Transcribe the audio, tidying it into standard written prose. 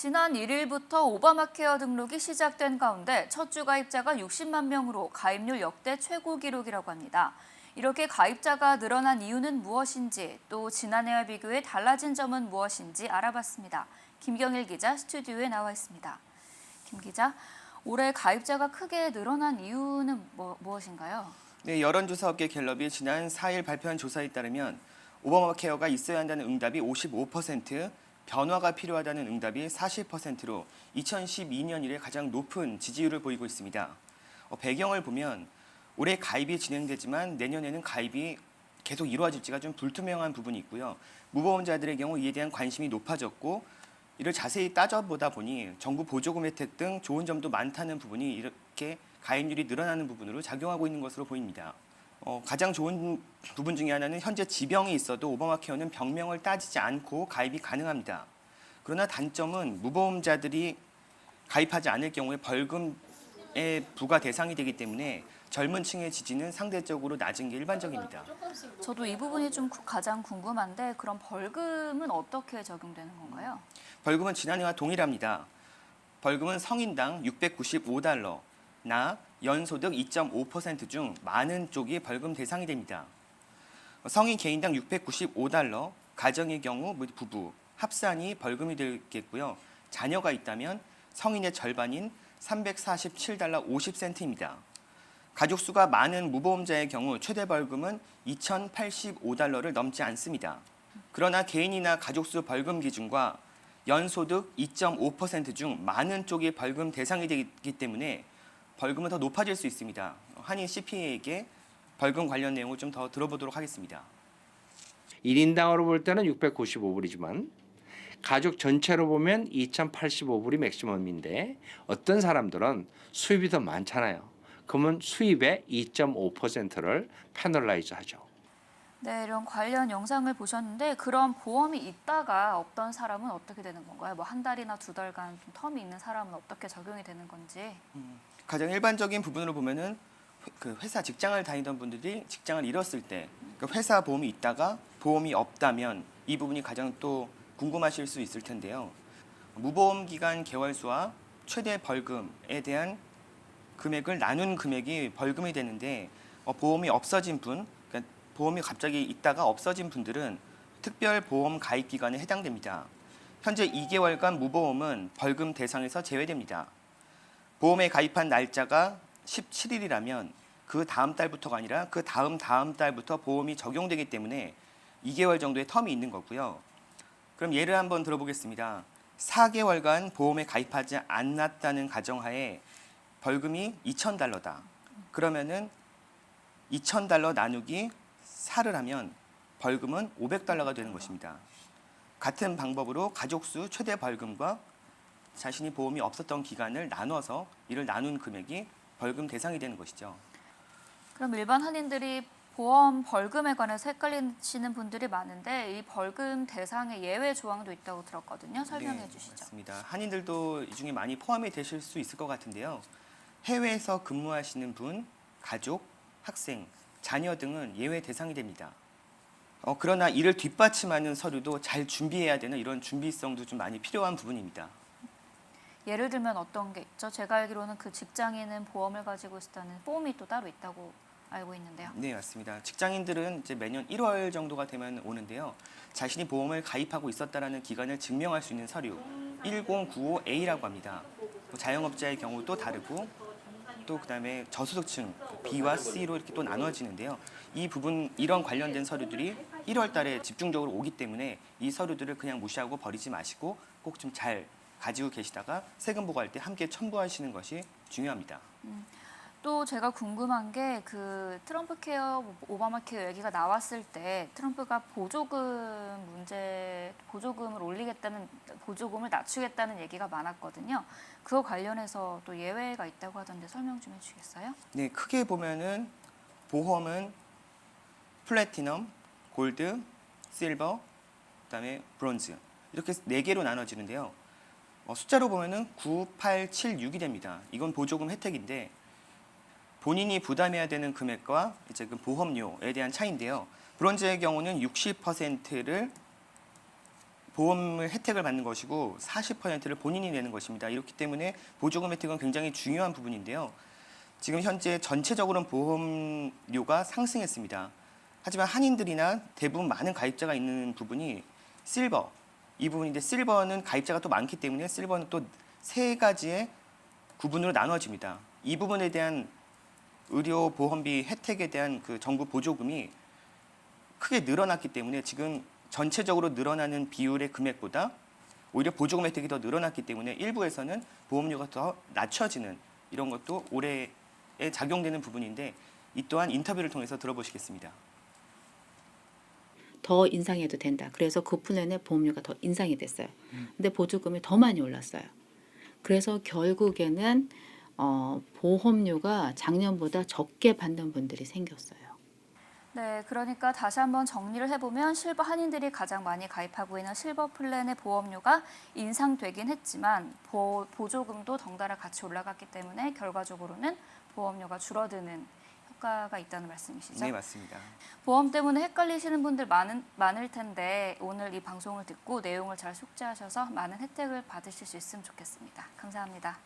지난 1일부터 오바마케어 등록이 시작된 가운데 첫 주 가입자가 60만 명으로 가입률 역대 최고 기록이라고 합니다. 이렇게 가입자가 늘어난 이유는 무엇인지, 또 지난해와 비교해 달라진 점은 무엇인지 알아봤습니다. 김경일 기자 스튜디오에 나와 있습니다. 김 기자, 올해 가입자가 크게 늘어난 이유는 무엇인가요? 네, 여론조사업계 갤럽이 지난 4일 발표한 조사에 따르면 오바마 케어가 있어야 한다는 응답이 55%, 변화가 필요하다는 응답이 40%로 2012년 이래 가장 높은 지지율을 보이고 있습니다. 배경을 보면 올해 가입이 진행되지만 내년에는 가입이 계속 이루어질지가 좀 불투명한 부분이 있고요. 무보험자들의 경우 이에 대한 관심이 높아졌고 이를 자세히 따져보다 보니 정부 보조금 혜택 등 좋은 점도 많다는 부분이 이렇게 가입률이 늘어나는 부분으로 작용하고 있는 것으로 보입니다. 가장 좋은 부분 중에 하나는 현재 지병이 있어도 오바마 케어는 병명을 따지지 않고 가입이 가능합니다. 그러나 단점은 무보험자들이 가입하지 않을 경우에 벌금의 부과 대상이 되기 때문에 젊은 층의 지지는 상대적으로 낮은 게 일반적입니다. 저도 이 부분이 좀 가장 궁금한데, 그럼 벌금은 어떻게 적용되는 건가요? 벌금은 지난해와 동일합니다. 벌금은 성인당 695달러, 나 연소득 2.5% 중 많은 쪽이 벌금 대상이 됩니다. 성인 개인당 695달러, 가정의 경우 부부, 합산이 벌금이 되겠고요. 자녀가 있다면 성인의 절반인 347달러 50센트입니다. 가족 수가 많은 무보험자의 경우 최대 벌금은 2,085달러를 넘지 않습니다. 그러나 개인이나 가족 수 벌금 기준과 연소득 2.5%중 많은 쪽이 벌금 대상이 되기 때문에 벌금은 더 높아질 수 있습니다. 한인 CPA에게 벌금 관련 내용을 좀 더 들어보도록 하겠습니다. 1인당으로 볼 때는 695불이지만 가족 전체로 보면 2,085불이 맥시멈인데 어떤 사람들은 수입이 더 많잖아요. 그러면 수입의 2.5%를 패널라이즈 하죠. 네, 이런 관련 영상을 보셨는데, 그런 보험이 있다가 없던 사람은 어떻게 되는 건가요? 뭐 한 달이나 두 달간 좀 텀이 있는 사람은 어떻게 적용이 되는 건지. 가장 일반적인 부분으로 보면은 그 회사 직장을 다니던 분들이 직장을 잃었을 때 회사 보험이 있다가 보험이 없다면 이 부분이 가장 또 궁금하실 수 있을 텐데요. 무보험 기간 개월수와 최대 벌금에 대한 금액을 나눈 금액이 벌금이 되는데 보험이 없어진 분, 그러니까 보험이 갑자기 있다가 없어진 분들은 특별 보험 가입 기간에 해당됩니다. 현재 2개월간 무보험은 벌금 대상에서 제외됩니다. 보험에 가입한 날짜가 17일이라면 그 다음 달부터가 아니라 그 다음 달부터 보험이 적용되기 때문에 2개월 정도의 텀이 있는 거고요. 그럼 예를 한번 들어보겠습니다. 4개월간 보험에 가입하지 않았다는 가정하에 벌금이 2,000달러다. 그러면은 2,000달러 나누기 4를 하면 벌금은 500달러가 되는 것입니다. 같은 방법으로 가족수 최대 벌금과 자신이 보험이 없었던 기간을 나눠서 이를 나눈 금액이 벌금 대상이 되는 것이죠. 그럼 일반 한인들이 보험 벌금에 관해서 헷갈리시는 분들이 많은데, 이 벌금 대상에 예외 조항도 있다고 들었거든요. 설명해 주시죠. 맞습니다. 한인들도 이 중에 많이 포함이 되실 수 있을 것 같은데요. 해외에서 근무하시는 분, 가족, 학생, 자녀 등은 예외 대상이 됩니다. 그러나 이를 뒷받침하는 서류도 잘 준비해야 되는 이런 준비성도 좀 많이 필요한 부분입니다. 예를 들면 어떤 게 있죠? 제가 알기로는 그 직장인은 보험을 가지고 있다는 폼이 또 따로 있다고 알고 있는데요. 네, 맞습니다. 직장인들은 이제 매년 1월 정도가 되면 오는데요. 자신이 보험을 가입하고 있었다라는 기간을 증명할 수 있는 서류 1095A라고 합니다. 자영업자의 경우도 다르고 또 그다음에 저소득층 B와 C로 이렇게 또 나눠지는데요. 이 부분 이런 관련된 서류들이 1월 달에 집중적으로 오기 때문에 이 서류들을 그냥 무시하고 버리지 마시고 꼭 좀 잘 가지고 계시다가 세금 보고할 때 함께 첨부하시는 것이 중요합니다. 또 제가 궁금한 게, 그 트럼프 케어, 오바마 케어 얘기가 나왔을 때 트럼프가 보조금을 올리겠다는, 보조금을 낮추겠다는 얘기가 많았거든요. 그거 관련해서 또 예외가 있다고 하던데 설명 좀 해주시겠어요? 네, 크게 보면은 보험은 플래티넘, 골드, 실버, 그다음에 브론즈 이렇게 4개로 나눠지는데요. 숫자로 보면은 9876이 됩니다. 이건 보조금 혜택인데 본인이 부담해야 되는 금액과 이제 그 보험료에 대한 차이인데요. 브론즈의 경우는 60%를 보험을 혜택을 받는 것이고 40%를 본인이 내는 것입니다. 이렇기 때문에 보조금 혜택은 굉장히 중요한 부분인데요. 지금 현재 전체적으로는 보험료가 상승했습니다. 하지만 한인들이나 대부분 많은 가입자가 있는 부분이 실버, 이 부분인데 실버는 가입자가 또 많기 때문에 실버는 또 세 가지의 구분으로 나눠집니다. 이 부분에 대한 의료 보험비 혜택에 대한 그 정부 보조금이 크게 늘어났기 때문에 지금 전체적으로 늘어나는 비율의 금액보다 오히려 보조금 혜택이 더 늘어났기 때문에 일부에서는 보험료가 더 낮춰지는 이런 것도 올해에 작용되는 부분인데 이 또한 인터뷰를 통해서 들어보시겠습니다. 더 인상해도 된다. 그래서 그 플랜에 보험료가 더 인상이 됐어요. 근데 보조금이 더 많이 올랐어요. 그래서 결국에는 보험료가 작년보다 적게 받는 분들이 생겼어요. 네, 그러니까 다시 한번 정리를 해보면 실버 한인들이 가장 많이 가입하고 있는 실버 플랜의 보험료가 인상되긴 했지만 보조금도 덩달아 같이 올라갔기 때문에 결과적으로는 보험료가 줄어드는 효과가 있다는 말씀이시죠? 네, 맞습니다. 보험 때문에 헷갈리시는 분들 많을 텐데 오늘 이 방송을 듣고 내용을 잘 숙지하셔서 많은 혜택을 받으실 수 있으면 좋겠습니다. 감사합니다.